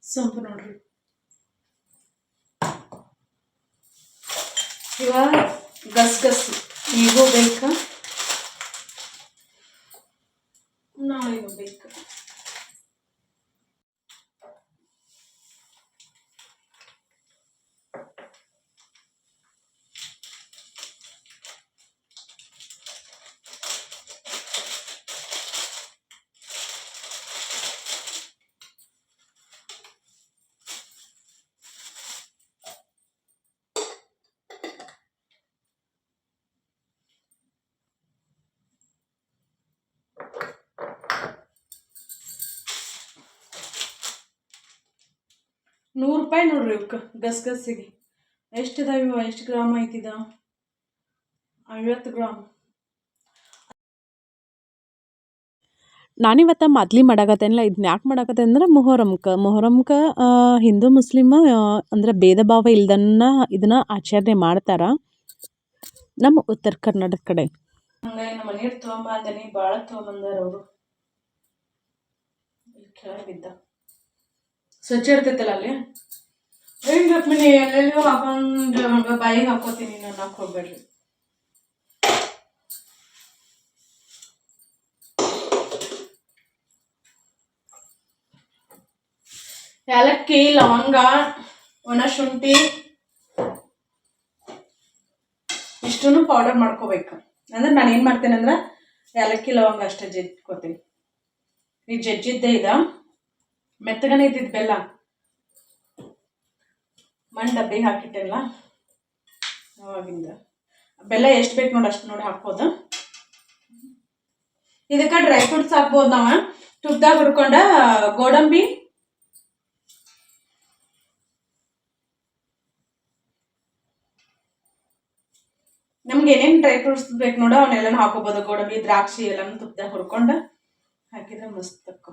ಸೊಂಪು ನೋಡ್ರಿ. ಇವಾಗ ಗಸಗಸಿ ಈಗೂ ಬೇಕಾ, ನಾಳೆಗೂ ಬೇಕು. ₹100 ನೋಡ್ರಿ ಇವಕ್ಕೆ ಗಸಗಸಿಗೆ. ಎಷ್ಟಿದಾವ, ಎಷ್ಟು ಗ್ರಾಮ್ ಐತಿದ? 50 ಗ್ರಾಮ್. ನಾನಿವತ್ತು ಮಾದ್ಲಿ ಮಾಡಾಕತ್ತೇನಿಲ್ಲ. ಇದನ್ನ ಯಾಕೆ ಮಾಡಾಕತ್ತೆ ಅಂದ್ರೆ ಮೊಹರಮ್ಗೆ ಹಿಂದೂ ಮುಸ್ಲಿಮ್ ಅಂದ್ರೆ ಭೇದ ಭಾವ ಇಲ್ದನ್ನ ಇದನ್ನ ಆಚರಣೆ ಮಾಡ್ತಾರೆ ನಮ್ಮ ಉತ್ತರ ಕರ್ನಾಟಕ ಕಡೆ. ಹಂಗಾಗಿ ನಮ್ಮ ಮನೆಯವ್ರು ತೊಗೊಂಬಂದನಿ, ಭಾಳ ತೊಗೊಂಬಂದಾರ ಅವರು. ಕೆಳಗೆ ಬಿದ್ದ ಸ್ವಚ್ಛ ಇರ್ತೈತಲ್ಲ ಅಲ್ಲಿ, ಹೆಂಗ್ ರುಕ್ಮಿಣಿ ಎಲ್ಲೆಲ್ಲೂ ಹಾಕೊಂಡು ಬಾಯಿಗೆ ಹಾಕೋತೀನಿ ನಾನು ಹೋಗ್ಬೇಡ್ರಿ. ಏಲಕ್ಕಿ, ಲವಂಗ, ಒಣ ಶುಂಠಿ ಇಷ್ಟನ್ನು ಪೌಡರ್ ಮಾಡ್ಕೋಬೇಕು. ಅಂದ್ರೆ ನಾನು ಏನು ಮಾಡ್ತೇನೆ ಅಂದ್ರೆ ಏಲಕ್ಕಿ ಲವಂಗ ಅಷ್ಟೇ ಜಜ್ಕೋತೀನಿ. ಈ ಜಜ್ಜಿದ್ದೆ ಇದ ಮೆತ್ತಗನೆ ಇದ್ದಿದ್ದು ಬೆಲ್ಲ ಮಣ್ಣು ಡಬ್ಬಿಗೆ ಹಾಕಿಟ್ಟೆಲ್ಲ ಅವಾಗಿಂದ. ಬೆಲ್ಲ ಎಷ್ಟು ಬೇಕು ನೋಡಿ ಅಷ್ಟು ನೋಡಿ ಹಾಕ್ಬೋದು. ಇದಕ್ಕೆ ಡ್ರೈ ಫ್ರೂಟ್ಸ್ ಹಾಕ್ಬೋದು. ನಾವು ತುಪ್ಪದಾಗ ಹುರ್ಕೊಂಡ ಗೋಡಂಬಿ, ನಮ್ಗೆ ಏನೇನು ಡ್ರೈ ಫ್ರೂಟ್ಸ್ ಬೇಕು ನೋಡ ಅವನ್ನೆಲ್ಲನೂ ಹಾಕೋಬೋದು. ಗೋಡಂಬಿ, ದ್ರಾಕ್ಷಿ ಎಲ್ಲಾನು ತುಪ್ಪದಾಗ ಹುರ್ಕೊಂಡು ಹಾಕಿದ್ರೆ ಮಸ್ತ್ ತಕ್ಕೋ.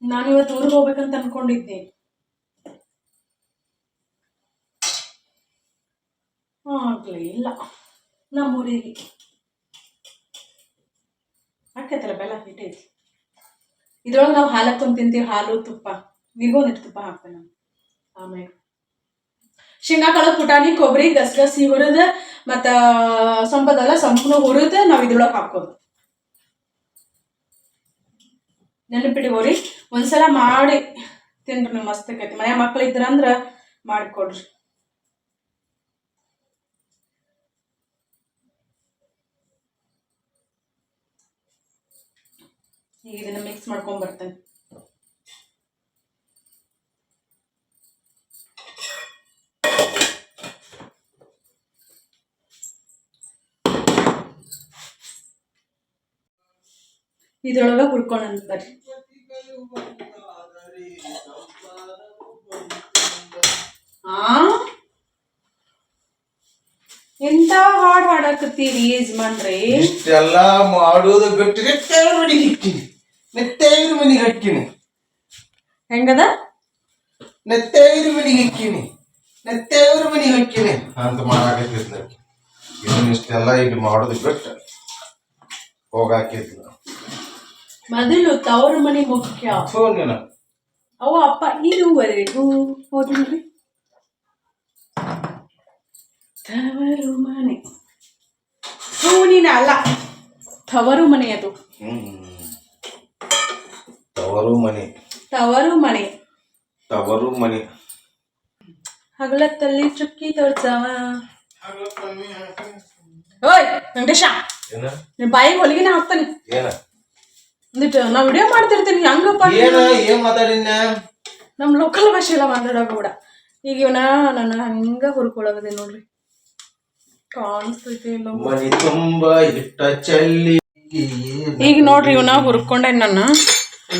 ನಾನು ಇವತ್ತು ಊರಿಗೆ ಹೋಗ್ಬೇಕಂತ ಅನ್ಕೊಂಡಿದ್ದೆ. ಆಗ್ಲೇ ಇಲ್ಲ. ನಮ್ಮೂರಿಗೆ ಹಾಕೈತಲ್ಲ ಬೆಲ್ಲ ಹಿಟ್ಟೈತಿ. ಇದ್ರೊಳಗೆ ನಾವು ಹಾಲು ಹಾಕೊಂಡು ತಿಂತೀವಿ. ಹಾಲು, ತುಪ್ಪ, ನಿಗೋನಿಟ್ಟು ತುಪ್ಪ ಹಾಕ್ತೇನೆ ನಾನು. ಆಮೇಲೆ ಶೇಂಗಾ ಕಾಳು, ಪುಟಾಣಿ, ಕೊಬ್ಬರಿ, ಗಸಗಸಿ ಹುರಿದು ಮತ್ತು ಸೊಂಪದಲ್ಲ ಸಂಪೂರ್ಣ ಹುರಿದು ನಾವು ಇದ್ರೊಳಗೆ ಹಾಕೋದು. ನೆನಪಿಟ್ಕೋರಿ, ಒಂದ್ಸಲ ಮಾಡಿ ತಿನ್ರಿ, ನೀವು ಮಸ್ತ್ ಆಕೈತಿ. ಮನೆ ಮಕ್ಳು ಇದ್ರಂದ್ರೆ ಮಾಡಿಕೊಡ್ರಿ. ಈಗ ಇದನ್ನ ಮಿಕ್ಸ್ ಮಾಡ್ಕೊಂಡ್ ಬರ್ತೇನೆ. ಇದ್ರೊಳಗ ಹುರ್ಕೊಂಡ್ ಬರ್ರಿ. ಎಂತ ಹಾಡ್ ಹಾಡಕತ್ತೀರಿ ಯಜಮಾನ್ರಿ? ಇಷ್ಟೆಲ್ಲ ಮಾಡೋದು ಬಿಟ್ಟು ನೆತ್ತೇವ್ರ ಮನೆಗೆ ಇಕ್ಕಿನಿ. ನೆತ್ತೇವ್ರ ಮನೆಗೆ ಹಾಕಿನಿ. ಹೆಂಗದ? ನೆತ್ತೇವ್ರ ಮನೆಗೆ ಇಕ್ಕಿನಿ, ನೆತ್ತೇವ್ರ ಮನೆಗೆ ಹಾಕಿನಿ ಅಂತ ಮಾಡಾಕತ್ತಿದ್ಲ. ಇದನ್ನ ಇಷ್ಟೆಲ್ಲ ಇಲ್ಲಿ ಮಾಡೋದು ಬಿಟ್ಟು ಹೋಗಾಕಿದ್ಲ. ಮೊದಲು ತವ್ರ ಮನೆ ಮುಖ್ಯ. ನೀನು ಅವ ಅಪ್ಪ ಇದುವರೆಗೂ ಹೋದ್ರಿ. ತವರು ಮನೆ ಹೂನಿನ ಅಲ್ಲ, ತವರು ಮನೆ ಅದು. ತವರು ಮನೆ, ತವರು ಮನೆ, ತವರು ಮನೆ. ಹಗಲತ್ತಲ್ಲಿ ಚುಕ್ಕಿ ತೋರ್ಸವ. ಓಯ್ ವೆಂಕಟೇಶ, ನಿನ್ ಬಾಯಿಗೆ ಹೊಲಿಗೆನ ಹಾಕ್ತಾನೆ. ಒಂದಿಟ್ಟು ನಾ ವಿಡಿಯೋ ಮಾಡ್ತಿರ್ತೀನಿ. ಹಂಗಪ್ಪ ಏನ್ ಮಾತಾಡಿನ? ನಮ್ ಲೋಕಲ್ ಭಾಷೆ ಎಲ್ಲ ಮಾತಾಡೋ ಕೂಡ. ಈಗ ಇವನ ನನ್ನ ಹಂಗ ಹುರ್ಕೊಳಗದೆ ನೋಡ್ರಿ, ಕಾಣಿಸ್ತೈತಿ ಮನಿ ತುಂಬಾ ಹಿಟ್ಟ ಚಲ್ಲಿ. ಈಗ ನೋಡ್ರಿ ಇವನ ಹುರ್ಕೊಂಡೆ ನನ್ನ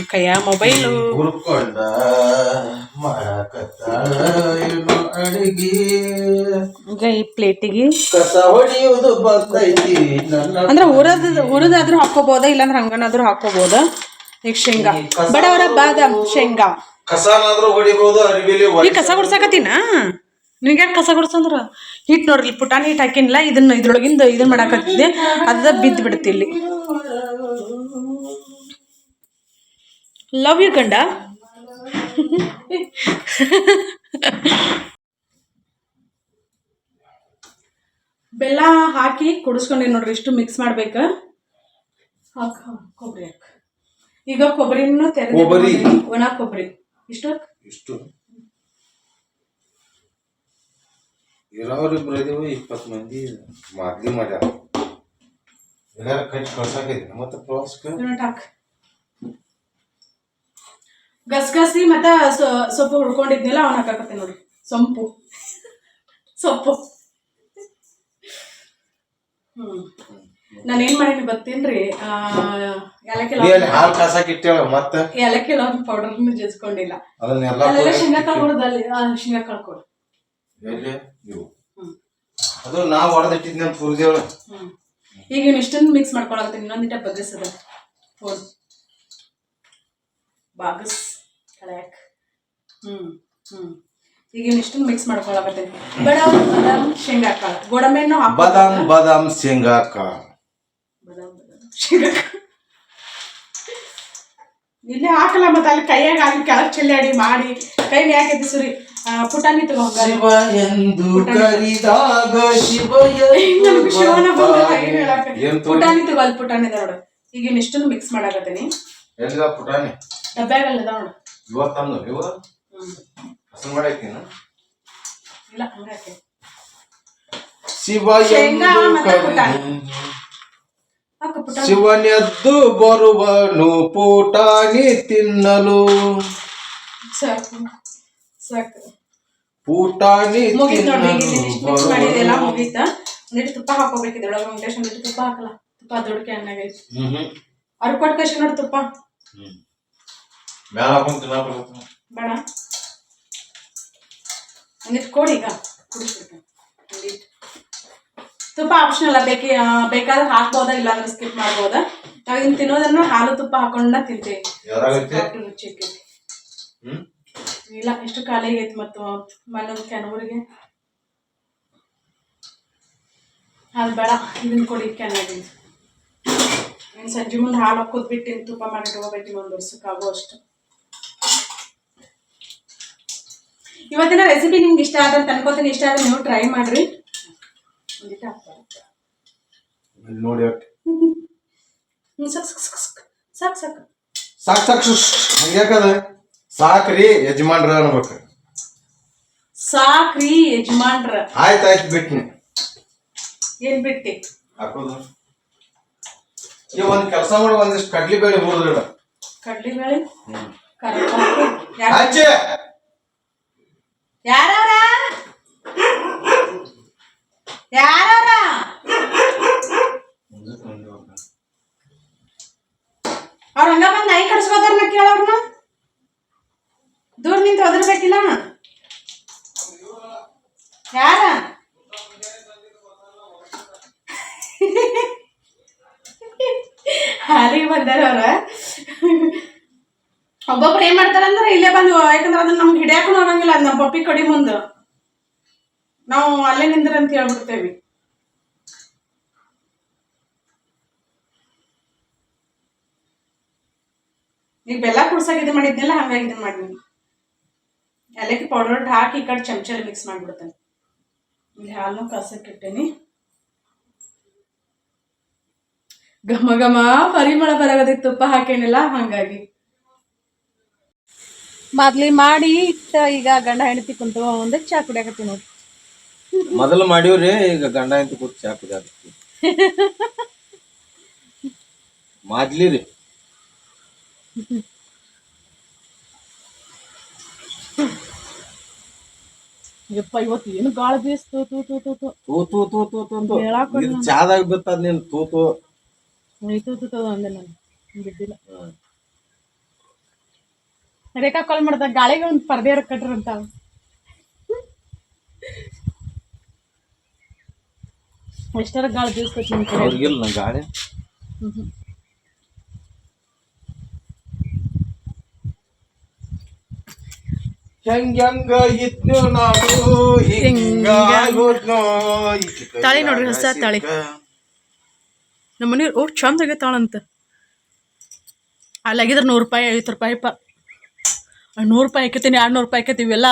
ಕೈಯ ಮೊಬೈಲು ಹುರ್ಕೊಂಡ ಮಾಡಕತ್ತಾಳ ಅಡಿಗೆ. ಈಗ ಈ ಪ್ಲೇಟಿಗೆ ಕಸ ಹೊಡಿಯೋದು ಬಂದೈತಿ ಅಂದ್ರೆ ಹುರಿದಾದ್ರೂ ಹಾಕೋಬೋದ, ಇಲ್ಲಾಂದ್ರೆ ಹಂಗನಾದ್ರೂ ಹಾಕೋಬೋದ. ಈಗ ಶೇಂಗಾ ಬಡವರ ಬಾದಾಮ್ ಶೇಂಗಾ ಕಸನಾದ್ರೂ ಹೊಡಿಬಹುದು. ಅರಿವಿಲಿ ಈ ಕಸ ಗುಡ್ಸಾಕತ್ತೀನ. ನಿನ್ಗೆ ಯಾಕೆ ಕಸ ಗುಡ್ಸಂದ್ರ ಹಿಟ್ ನೋಡ್ರಿ, ಇಲ್ಲಿ ಪುಟಾಣಿ ಹಿಟ್ಟು ಹಾಕಿನಿಲ್ಲ, ಇದನ್ನ ಇದ್ರೊಳಗಿಂದ ಇದನ್ನ ಮಾಡಾಕತ್ತಿದ್ದೆ, ಅದ ಬಿದ್ದು ಬಿಡುತ್ತೆ ಇಲ್ಲಿ. ಲವ್ ಯು ಗಂಡ. ಬೆಲ್ಲ ಹಾಕಿ ಕುಡಿಸ್ಕೊಂಡಿ ನೋಡ್ರಿ. ಇಷ್ಟು ಮಿಕ್ಸ್ ಮಾಡ್ಬೇಕ. ಕೊಬ್ಬರಿ ಹಾಕ. ಈಗ ಕೊಬ್ಬರಿನೂ ತೆರೆದು ಒಣ ಕೊಬ್ಬರಿ ಇಷ್ಟು ಇರೋರಿಬ್ರು ಇದೀವಿ, 20 ಮಂದಿ ಮಾದ್ಲಿ ಮಾಡ್ಯಾರ. ಎಲ್ಲಾರ ಕಟ್ಟಿ ಕಳ್ಸಾಕೈತಿ ಮತ್ತೆ ಪ್ರವಾಸಕ್ಕೆ. ಗಸಗಸಿ ಮತ್ತ ಸೊಪ್ಪು ಹುಡ್ಕೊಂಡಿದ್ನಿಲ್ಲ ಅವನ್ನ ಹಾಕಾಕತ್ತೆ ನೋಡ್ರಿ. ಸೊಪ್ಪು ನಾನೇನ್ ಮಾಡೀನಿ ಗೊತ್ತೇನ್ರಿ? ಹಾಲು ಕಾಸಾಕಿಟ್ಟೇಳ ಮತ್ತೆ ಏಲಕ್ಕಿ ಲವಂಗ ಪೌಡರ್ನು ಜಜ್ಕೊಂಡಿಲ್ಲ. ಅಲ್ಲೆಲ್ಲ ಶೇಂಗಾ ಕಾಳು ಕೊಡೋದಲ್ಲಿ ಶೇಂಗಾ ಕಾಳು ಕೊಡು. ಅದು ನಾವು ಹೊಡೆದಿಟ್ಟಿದ್ನ ಪೂರ್ದೇವಳ. ಈಗ ಇಷ್ಟನ್ನು ಮಿಕ್ಸ್ ಮಾಡ್ಕೊಳಕತ್ತೀನಿ. ಇನ್ನೊಂದಿಟ ಬಗ್ಗಸದ ಫೋನ್ ಬಾಗಸ್ ಕಳ್ಯಾಕ್. ಈಗ ಇಷ್ಟನ್ನು ಮಿಕ್ಸ್ ಮಾಡ್ಕೊಳಕತ್ತೀನಿ. ಬಾದಾಮ್ ಶೇಂಗಾ ಕಾಳು, ಗೋಡಂಬಿಯನ್ನು ಬಾದಾಮ್ ಶೇಂಗಾ ಕಾಳು, ಇಲ್ಲೇ ಹಾಕಲ್ಲ ಮತ್ತೆ ಅಲ್ಲಿ ಕೈಯಾಗ ಅಲ್ಲಿ ಕೆಳಗೆ ಚೆಲ್ಲಾಡಿ ಮಾಡಿ ಕೈ ಯಾಕೆ ಸುರಿ ಪುಟಾಣಿ ತಗೋ ಶಿವ ಎಂದು ಕರಿದಾಗ ಶಿವ ಶಿವನ ಪುಟಾಣಿ ತಗೋ ಅಲ್ಲಿ ಪುಟಾಣಿ ನೋಡು ಈಗ ಇಷ್ಟನ್ನು ಮಿಕ್ಸ್ ಮಾಡಾಕತ್ತೀನಿ ಎಲ್ಲಿದ ಪುಟಾಣಿ ಡಬ್ಬ್ಯಾಗಲ್ಲ ನೋಡು ಇವತ್ತಂದು ಇವ ಹಸನ್ ಮಾಡಾಕಿನ ಇಲ್ಲ ಹಂಗಾಕೆ ಶಿವ ಶಿವನೆದ್ದು ಬರುವನು ಪುಟಾಣಿ ತಿನ್ನಲು ಸಾಕು ಸಾಕು ಪುಟಾಣಿ ಮುಗೀತು ನೋಡಿ ಮಿಕ್ಸ್ ಮಾಡಿದೆಲ್ಲ ಮುಗೀತಾ ಒಂದಿಟ್ಟು ತುಪ್ಪ ಹಾಕೋಬೇಕಿದೆ ಒಳಗೆ ವೆಂಕಟೇಶ್ ಒಂದಿಟ್ಟು ತುಪ್ಪ ಹಾಕಲ್ಲ ತುಪ್ಪ ದೊಡ್ಡಕೆ ಎಣ್ಣೆಗೆ ಅವ್ರು ಕೊಟ್ಟು ಕಷ್ಟ ನೋಡಿ ತುಪ್ಪ ಬೇಡ ಒಂದಿಟ್ಟು ಕೊಡಿ ಈಗ ಕುಡಿಸ್ಬಿಟ್ಟು ಒಂದಿಟ್ಟು ತುಪ್ಪ ಆಪ್ಷನಲ್ ಬೇಕಾದ್ರೆ ಹಾಕ್ಬೋದಾ ಇಲ್ಲ ಅಂದ್ರೆ ಸ್ಕಿಪ್ ಮಾಡ್ಬೋದಾ ನಾವು ಇದನ್ನ ತಿನ್ನೋದನ್ನ ಹಾಲು ತುಪ್ಪ ಹಾಕೊಂಡ ತಿಂತೇವೆ ರುಚಿ ಇಲ್ಲ ಎಷ್ಟು ಖಾಲಿ ಆಗೈತಿ ಮತ್ತು ಮಣ್ಣದ ಕೆನೂರಿಗೆ ಅದು ಬೇಡ ಇದನ್ನ ಕೊಡಿ ಕೆನಾಗಿ ಇನ್ನು ಸಂಜೆ ಮುಂದೆ ಹಾಲು ಹಾಕೋದು ಬಿಟ್ಟು ಇನ್ನು ತುಪ್ಪ ಮಾಡಿ ಹೋಗ್ಬೇಕು ಒಂದು ವರ್ಷಕ್ಕಾಗೋ ಅಷ್ಟು ಇವತ್ತಿನ ರೆಸಿಪಿ ನಿಮ್ಗೆ ಇಷ್ಟ ಆದ್ರೆ ಅನ್ಕೋತೀನಿ ಇಷ್ಟ ಆದ್ರೆ ನೀವು ಟ್ರೈ ಮಾಡ್ರಿ ನೋಡಿ ಸಾಕು ಸಾಕು ಸಾಕ್ ಸಾಕ್ ಹಂಗ್ಯಾಕದ ಸಾಕ್ರಿ ಯಜಮಾನ್ರ ಅನ್ಬೇಕು ಸಾಕ್ರಿ ಯಜಮಾನ್ರ ಆಯ್ತಾಯ್ತು ಬಿಟ್ನಿ ಏನ್ ಬಿಟ್ಟಿ ಹಾಕೋದು ಈ ಒಂದ್ ಕೆಲಸ ಮಾಡಿ ಒಂದಿಷ್ಟು ಕಡ್ಲಿ ಬೇಳೆ ಹುರಿದಿಡ ಕಡ್ಲಿ ಬೇಳೆ ಹಚ್ಚಿ ಯಾರವ್ರ ಯಾರವ್ರ ಅವ್ರ ಹಂಗ ಬಂದ್ ನಾಯಿ ಕಡ್ಸ್ಕೋತಾರ ನಾ ಕೇಳವ್ರನ್ನ ದೂರ ನಿಂತು ಒದರ್ಬೇಕಿಲ್ಲ ಯಾರ ಹಾಲಿಗೆ ಬಂದಾರ ಅವ್ರ ಒಬ್ಬೊಬ್ರು ಏನ್ ಮಾಡ್ತಾರಂದ್ರೆ ಇಲ್ಲೇ ಬಂದು ಯಾಕಂದ್ರೆ ಅದನ್ನ ನಮ್ಗೆ ಹಿಡಿಯಾಕೂ ಹೋಗಂಗಿಲ್ಲ ಅದ್ ನಮ್ಮ ಪಪ್ಪಿ ಕಡಿ ಮುಂದೆ ನಾವು ಅಲ್ಲೇ ನಿಂದ್ರ ಅಂತ ಹೇಳ್ಬಿಡ್ತೇವಿ ಈಗ ಬೆಲ್ಲ ಕುಡ್ಸಾಕ ಇದು ಮಾಡಿದ್ನೆಲ್ಲ ಹಂಗಾಗಿ ಇದನ್ನ ಮಾಡಿದ್ನಿ ಏಲಕ್ಕಿ ಪೌಡರ್ ಹಾಕಿ ಈ ಕಡೆ ಚಮಚಲ್ಲಿ ಮಿಕ್ಸ್ ಮಾಡ್ಬಿಡ್ತೇನೆ ಇಲ್ಲಿ ಹಾಲು ಕಾಸಕ್ಕೆ ಇಟ್ಟೇನಿ ಘಮ ಘಮ ಪರಿಮಳ ಬರಾಗದಿತ್ತು ತುಪ್ಪ ಹಾಕೇನಿಲ್ಲ ಹಂಗಾಗಿ ಮೊದ್ಲಿ ಮಾಡಿ ಇಟ್ಟ ಈಗ ಗಂಡ ಹೆಂಡತಿ ಕುಂತು ಒಂದೇ ಚಾ ಕುಡಿಯಾಕತ್ತಿ ನೋಡಿ ಮೊದಲು ಮಾಡಿವ್ರಿ ಈಗ ಗಂಡ ಹೆಂಡತಿ ಕೂತ್ ಚಾ ಕುಡಿಯಾಕತ್ತಿ ಮಾಡ್ಲಿ ರೀ ಯಪ್ಪ ಇವತ್ತು ಏನು ಗಾಳ ಬೀಸ್ತು ತೂ ತೂ ತೂ ತೂ ತೂ ತೂ ತೂ ತೂ ತೂ ಇದು ಚಾದಾಗ ಬಿತ್ತದ ನೀನು ತೂ ತೂ ತೂ ಅಂದೆ ನಾನು ಬಿದ್ದಿಲ್ಲ ರೇಖಾ ಕಾಲ್ ಮಾಡ್ದಾಗ ಗಾಳಿಗೆ ಒಂದು ಪರ್ದೆ ಕಟ್ರಂತ ಎಷ್ಟರ ಗಾಳಿ ಬೀಸ್ಕೊತಿ ನಿಮ್ ಕಡೆ ಅವ್ರಿಗಿಲ್ಲ ಗಾಳಿ ಹೆಂಗ ಇದ್ನು ನಾವು ತಾಳಿ ನೋಡ್ರಿ ಹೊಸ ತಾಳಿ ನಮ್ಮ ಮನೆ ಓ ಚಂದ ಆಗೈತಾಳಂತ ಅಲ್ಲಾಗಿದ್ರೆ 100 ರೂಪಾಯಿ 50 ರೂಪಾಯಿ 100 ರೂಪಾಯಿ ಹಾಕತ್ತೀನಿ 200 ರೂಪಾಯಿ ಹಾಕತ್ತೀವಿ ಎಲ್ಲ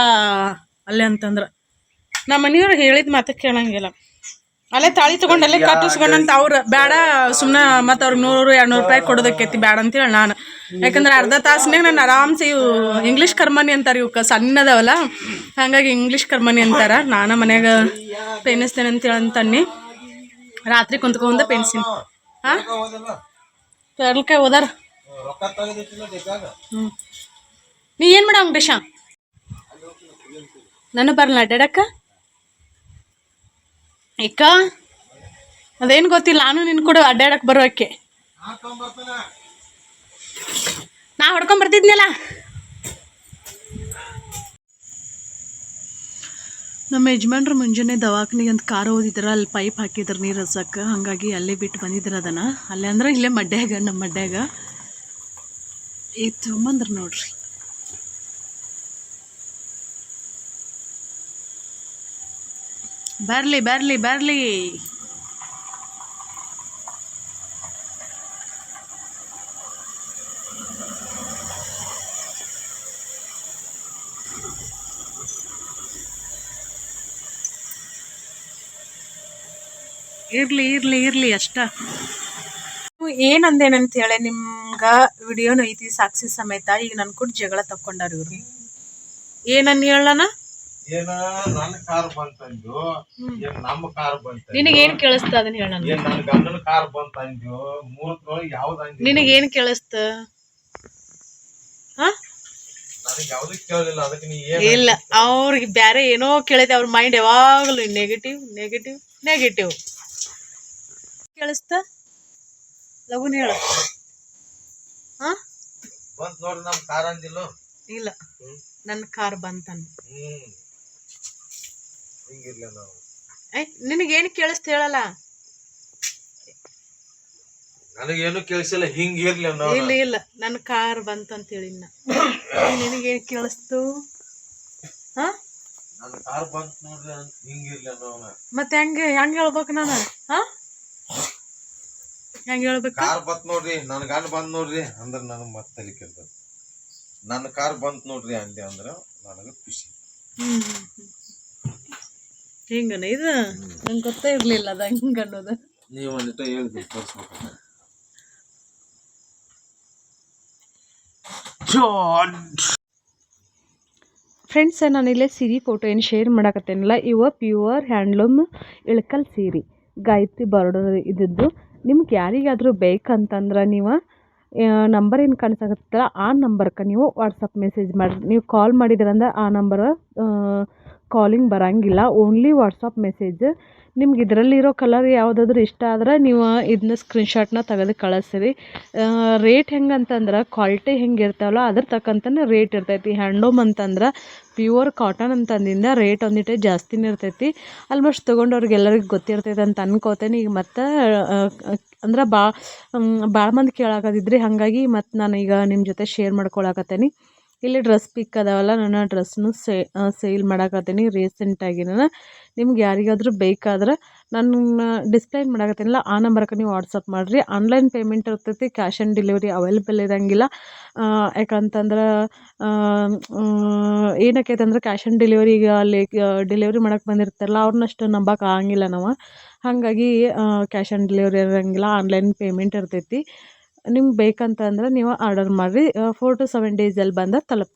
ಅಲ್ಲೇ ಅಂತಂದ್ರೆ ನಮ್ಮ ಮನೆಯವ್ರು ಹೇಳಿದ ಮಾತಕ್ಕೆ ಕೇಳಂಗಿಲ್ಲ ಅಲ್ಲೇ ತಾಳಿ ತೊಗೊಂಡು ಅಲ್ಲೇ ಕಟ್ಟಿಸ್ಕೊಂಡಂತ ಅವ್ರು ಬೇಡ ಸುಮ್ಮನೆ ಮತ್ತು ಅವ್ರಿಗೆ 100-200 ರೂಪಾಯಿ ಕೊಡೋದಕ್ಕೈತಿ ಬೇಡ ಅಂತೇಳಿ ನಾನು ಯಾಕಂದ್ರೆ ಅರ್ಧ ತಾಸಿನಾಗ ನಾನು ಆರಾಮ್ಸೆ ಇವು ಇಂಗ್ಲೀಷ್ ಕರ್ಮನಿ ಅಂತಾರೆ ಇವಕ್ಕೆ ಸಣ್ಣದವಲ್ಲ ಹಾಗಾಗಿ ಇಂಗ್ಲೀಷ್ ಕರ್ಮನಿ ಅಂತಾರೆ ನಾನು ಮನ್ಯಾಗ ಪೇನಿಸ್ತೇನೆ ಅಂತೇಳಿ ಅಂತನ್ನಿ ರಾತ್ರಿ ಕುಂತ್ಕೊಂಡ ಪೇನ್ಸಿನಿ ಹಾಂ ಕರ್ಲ್ಕಾಯಿ ಓದಾರ ನೀ ಏನು ಮಾಡ ವೆಂಕಟೇಶ ನಾನು ಬರಲ್ಲ ಅಡ್ಡಾಡಕ್ಕ ಇಕ್ಕ ಅದೇನು ಗೊತ್ತಿಲ್ಲ ನಾನು ನಿನ್ ಕೂಡ ಅಡ್ಡಾಡಕ್ಕೆ ಬರೋಕ್ಕೆ ನಾ ಹೊಡ್ಕೊಂಬರ್ತಿದ್ನಲ್ಲ ನಮ್ಮ ಯಜಮಾನ್ರು ಮುಂಜಾನೆ ದವಾಖಾನಿಗೆ ಅಂತ ಕಾರ್ ಓದಿದ್ರು ಅಲ್ಲಿ ಪೈಪ್ ಹಾಕಿದ್ರು ನೀರು ಹಸಕ್ಕೆ ಹಾಗಾಗಿ ಅಲ್ಲೇ ಬಿಟ್ಟು ಬಂದಿದ್ರು ಅದನ್ನು ಅಲ್ಲೇ ಅಂದ್ರೆ ಇಲ್ಲೇ ಮಡ್ಯಾಗ ನಮ್ಮ ಮಡ್ಯಾಗ ಈಗ ತೊಗೊಂಬಂದ್ರು ನೋಡ್ರಿ ಬರ್ಲಿ ಬರ್ಲಿ ಬರ್ಲಿ ಇರ್ಲಿ ಅಷ್ಟ. ಏನಂದೇನಂತ ಹೇಳಿ ನಿಮ್ಗೆ ವಿಡಿಯೋನು ಐತಿ ಸಾಕ್ಷಿ ಸಮೇತ. ಈಗ ನನ್ನ ಕೂಡ ಜಗಳ ತಕ್ಕೊಂಡಾರ ಇವ್ರು. ಏನನ್ನ ಹೇಳಣ? ಏನ ನನ್ನ ಕಾರ್ ಬಂತಂದು, ಏನ್ ನಮ್ಮ ಕಾರ್ ಬಂತ, ನಿನಗೇನು ಕೇಳಿಸ್ತ ಅದನ್ನ ಹೇಳಣ. ಏನ್ ನನ್ನ ಗಂಡನ ಕಾರ್ ಬಂತಂದು, ಮೂರತ್ರೊಳಗೆ ಯಾವ್ದು ನಿನಗೇನು ಕೇಳಿಸ್ತ? ನನಗೆ ಯಾವ್ದು ಕೇಳಲಿಲ್ಲ. ಅದಕ್ಕೆ ನೀ ಇಲ್ಲ, ಅವ್ರಿಗೆ ಬ್ಯಾರೆ ಏನೋ ಕೇಳೈತೆ. ಅವ್ರ ಮೈಂಡ್ ಯಾವಾಗಲೂ ನೆಗೆಟಿವ್ ನೆಗೆಟಿವ್ ನೆಗೆಟಿವ್. ಕೇಳಿಸ್ತ? ಲಗುನ್ ಹೇಳ. ಬಂತ್ ನೋಡ್ರಿ ನಮ್ ಕಾರ್ ಅಂದಿಲ್ಲ. ಇಲ್ಲ, ನನ್ನ ಕಾರ್ ಬಂತನ್. ಹಿಂಗಿರ್ಲ ನಾವು. ನಿನಗೇನು ಕೇಳಿಸ್ತ ಹೇಳಲ್ಲ. ನನಗೇನು ಕೇಳಿಸಿಲ್ಲ, ಹಿಂಗಿರ್ಲಿ ನಾವು. ಇಲ್ಲ ನನ್ನ ಕಾರ್ ಬಂತಂತ ಹೇಳಿನ. ನಿನಗೇನು ಕೇಳಿಸ್ತು? ನನ್ನ ಕಾರ್ ಬಂತ ನೋಡ್ರಿ, ಹಿಂಗಿರ್ಲಿ ನಾವು. ಮತ್ತೆ ಹೆಂಗೆ ಹೇಳ್ಬೇಕು ನಾನು? ಹೆಂಗೆ ಹೇಳ್ಬೇಕು? ಕಾರ್ ಬಂತ್ ನೋಡ್ರಿ, ನನ್ ಗಂಡ ಬಂದ್ ನೋಡ್ರಿ ಅಂದ್ರ ನನಗ್ ಮತ್ತೆ ತಲೆ ಕೆಡ್ತದ. ನನ್ನ ಕಾರ್ ಬಂತ್ ನೋಡ್ರಿ ಅಂದೆ ಅಂದ್ರ ನನಗ ಖುಷಿ. ಹಿಂಗನ ಇದು? ನಂಗೆ ಗೊತ್ತೇ ಇರ್ಲಿಲ್ಲ ಅದ ಹಿಂಗ ಅನ್ನೋದು. ನೀವು ಒಂದಿಟ ಹೇಳಿದ್ರಿ ತೋರಿಸ್ಬೇಕು. ಫ್ರೆಂಡ್ಸ್, ನಾನಿಲ್ಲೇ ಸೀರೆ ಫೋಟೋ ಏನು ಶೇರ್ ಮಾಡಕತ್ತೇನಿಲ್ಲ. ಇವ ಪ್ಯೂರ್ ಹ್ಯಾಂಡ್ಲೂಮ್ ಇಳಕಲ್ ಸೀರೆ, ಗಾಯತ್ರಿ ಬಾರ್ಡರ್ ಇದ್ದದ್ದು. ನಿಮ್ಗೆ ಯಾರಿಗಾದರೂ ಬೇಕಂತಂದ್ರೆ ನೀವು ನಂಬರ್ ಏನು ಕಾಣಿಸಕತ್ತಲ್ಲ ಆ ನಂಬರ್ಗೆ ನೀವು ವಾಟ್ಸಪ್ ಮೆಸೇಜ್ ಮಾಡಿರಿ. ನೀವು ಕಾಲ್ ಮಾಡಿದ್ರಂದ್ರೆ ಆ ನಂಬರ್ ಕಾಲಿಂಗ್ ಬರೋಂಗಿಲ್ಲ, ಓನ್ಲಿ ವಾಟ್ಸಪ್ ಮೆಸೇಜ್. ನಿಮ್ಗೆ ಇದರಲ್ಲಿರೋ ಕಲರ್ ಯಾವುದಾದ್ರೂ ಇಷ್ಟ ಆದ್ರೆ ನೀವು ಇದನ್ನ ಸ್ಕ್ರೀನ್ಶಾಟ್ನ ತೆಗೆದು ಕಳಿಸ್ರಿ. ರೇಟ್ ಹೆಂಗಂತಂದ್ರೆ ಕ್ವಾಲಿಟಿ ಹೆಂಗೆ ಇರ್ತಾವಲ್ಲ ಅದ್ರ ತಕ್ಕಂತನೇ ರೇಟ್ ಇರ್ತೈತಿ. ಹ್ಯಾಂಡ್ಲೂಮ್ ಅಂತಂದ್ರೆ ಪ್ಯೂರ್ ಕಾಟನ್ ಅಂತಂದಿಂದ ರೇಟ್ ಒಂದಿಟ್ಟು ಜಾಸ್ತಿನೇ ಇರ್ತೈತಿ. ಆಲ್ಮೋಸ್ಟ್ ತೊಗೊಂಡವ್ರಿಗೆಲ್ಲರಿಗೂ ಗೊತ್ತಿರ್ತೈತೆ ಅಂತ ಅನ್ಕೋತೇನೆ. ಈಗ ಮತ್ತು ಅಂದ್ರೆ ಭಾಳ ಮಂದಿ ಕೇಳಾಕತ್ತಿದ್ರಿ, ಹಾಗಾಗಿ ಮತ್ತು ನಾನು ಈಗ ನಿಮ್ಮ ಜೊತೆ ಶೇರ್ ಮಾಡ್ಕೊಳಕತ್ತೇನೆ. ಇಲ್ಲಿ ಡ್ರೆಸ್ ಪಿಕ್ ಅದಾವಲ್ಲ, ನನ್ನ ಡ್ರೆಸ್ನು ಸೇಲ್ ಮಾಡಾಕತ್ತೀನಿ ರೀಸೆಂಟಾಗಿ. ನಿಮ್ಗೆ ಯಾರಿಗಾದರೂ ಬೇಕಾದ್ರೆ ನಾನು ಡಿಸ್ಪ್ಲೇ ಮಾಡಾಕತ್ತೀನಲ್ಲ ಆ ನಂಬರ್ಗೆ ನೀವು ವಾಟ್ಸಪ್ ಮಾಡಿರಿ. ಆನ್ಲೈನ್ ಪೇಮೆಂಟ್ ಇರ್ತೈತಿ, ಕ್ಯಾಶ್ ಆನ್ ಡೆಲಿವರಿ ಅವೈಲೇಬಲ್ ಇರೋಂಗಿಲ್ಲ. ಯಾಕಂತಂದ್ರೆ ಏನಕ್ಕೈತೆ ಅಂದ್ರೆ ಕ್ಯಾಶ್ ಆನ್ ಡೆಲಿವರಿ ಈಗ ಅಲ್ಲಿ ಡೆಲಿವರಿ ಮಾಡೋಕೆ ಬಂದಿರ್ತಾರಲ್ಲ ಅವ್ರನ್ನಷ್ಟು ನಂಬಕ್ಕೆ ಆಗಂಗಿಲ್ಲ ನಾವು. ಹಾಗಾಗಿ ಕ್ಯಾಶ್ ಆನ್ ಡೆಲಿವರಿ ಇರೋಂಗಿಲ್ಲ, ಆನ್ಲೈನ್ ಪೇಮೆಂಟ್ ಇರ್ತೈತಿ. ನಿಮ್ಗೆ ಬೇಕಂತಂದ್ರೆ ನೀವು ಆರ್ಡರ್ ಮಾಡಿರಿ. 4 to 7 ಡೇಸಲ್ಲಿ ಬಂದು ತಲುಪ